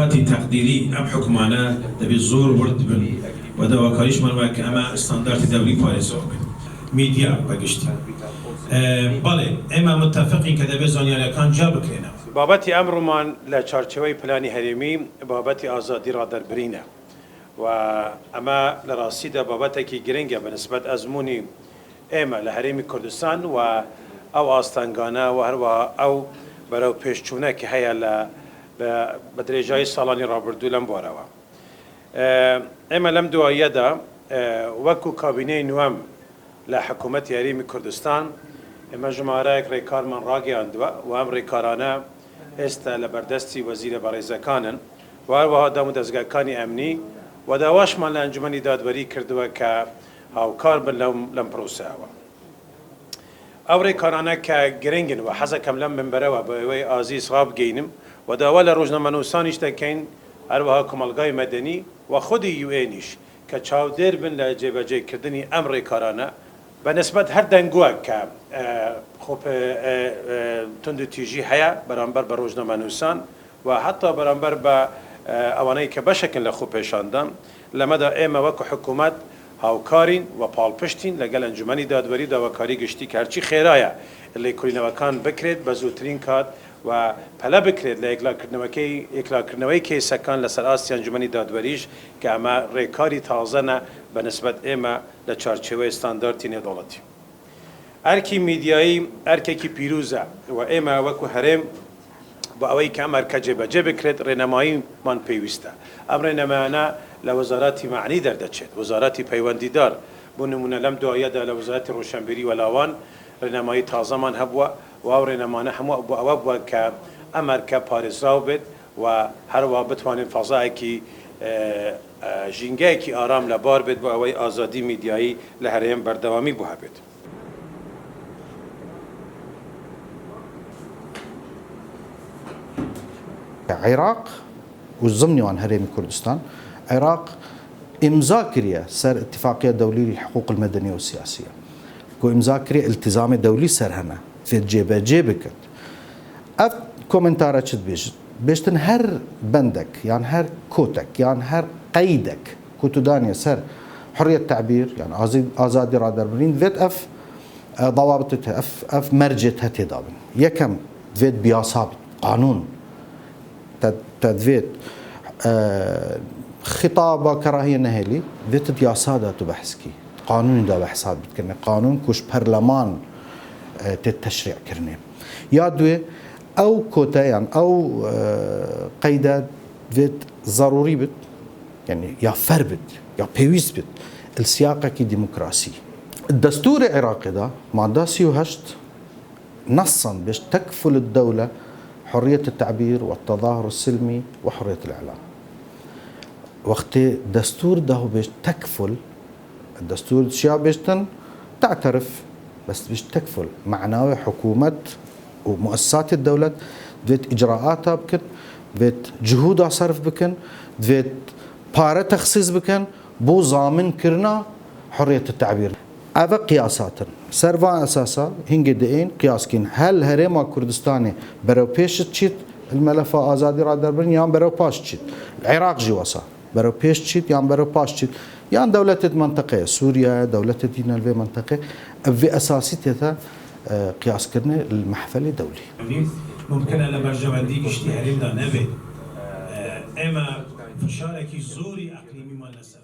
استانداردی تقدیری ام حکمانه دبی زور ورد بن و دواکاریش من وقت اما استاندارد دولی پاریس اوکن میدیا بگشتی بله اما متفقین که دبی زانیال کان جا بکنه بابتی امرمان لچارچوی پلانی هریمی بابتی آزادی را در برینه و اما لراسی ده بابتی که گرنگه بنسبت ازمونی اما لحریم کردستان و او آستانگانه و هر او برای پیشچونه که هیا بدرجای سالانی رابردو لم باروا اما لم دعایه دا وکو کابینه نوام لحکومت حریم کردستان اما جمعه ریکار من راگی اندوا و ام ریکارانه است لبردستی وزیر بارزکانن و هر دامو دزگاکانی امنی و دواش من لانجمنی دادوری کردوا که هاوکار بن لم پروساوا او ریکارانه که گرنگن و حزکم لم منبره و بوی عزیز غاب گینم و داول روزنامه نویسانیش دکین هر وها کمالگای مدنی و خود یو اینیش که چاودر بن لجبجه کردنی ام ریکارانه به نسبت هر دنگوه که خوب تند تیجی هیا برانبر به روزنامه نویسان و حتی برانبر به اوانایی که بشکن لخوب پیشاندن لمده ایمه وکو حکومت هاوکارین و پالپشتین لگل انجمنی دادوری داوکاری گشتی که هرچی خیرایه اللي کلینوکان بکرد بزودترین کات و پلا بکرد لاکلا کرنوی که سکان لسر آسی انجمنی دادوریش که اما ریکاری تازنه به نسبت ایمه لچارچوه استانداردی ندولتی ارکی میدیایی ارکی پیروزه و ایمه وکو هرم با اوی که امر که جبه بکرد رنمایی من پیوسته امر رنمایانه لوزارتی معنی درده چید وزارتی پیوندی دار بونمونه لم دعایه ده لوزارت روشنبری و لاوان رنمایی تازه من هبوه و او رنمانه همو ابو ابو که امر که پاریس راو بید و هر و بتوانین فضایی که جنگه که آرام لبار بید با اوی آزادی میدیایی لحریم بردوامی بوها بید عراق والضمني عن هرم كردستان عراق امضاء كريا سر اتفاقيه دوليه للحقوق المدنيه والسياسيه كو امضاء كريا التزام دولي سر هنا في جيبك اف كومنتارا تشد بيشتن هر بندك يعني هر كوتك يعني هر قيدك كوتو دانيا سر حريه التعبير يعني ازادي رادر برين فيت اف ضوابطتها اف مرجتها تدابن يكم فيت بياساب قانون تدفيت خطاب كراهية نهلي ذات بياسادة تبحثكي قانون دا بحثات بتكرني قانون كوش برلمان تتشريع كرني يا دوي او كوتا يعني او قيدات ذات ضروري بت يعني يا فربت يا بيويس بت السياقة كي ديمقراسي الدستور العراقي ده مادة 38 نصا باش تكفل الدولة حرية التعبير والتظاهر السلمي وحرية الإعلام وقت دستور ده باش تكفل الدستور الشيء باش تعترف بس باش تكفل معناه حكومة ومؤسسات الدولة دفت إجراءاتها بكن دفت جهودها صرف بكن دفت بارة تخصيص بكن بو ضامن كرنا حرية التعبير هذا قياسات سرفا اساسا هنجي دقين قياس كين هل هريما كردستاني برو بيش تشيت الملف ازادي را دربن يان برو باش تشيت العراق جواسا برو بيش تشيت يان برو باش تشيت يان دولة منطقة سوريا دولة دينا الفي منطقة في اساسيتها قياس كرنا المحفل دولي ممكن على برجوندي كشتي هريم دا نبي اما فشاركي زوري اقليمي ما نسر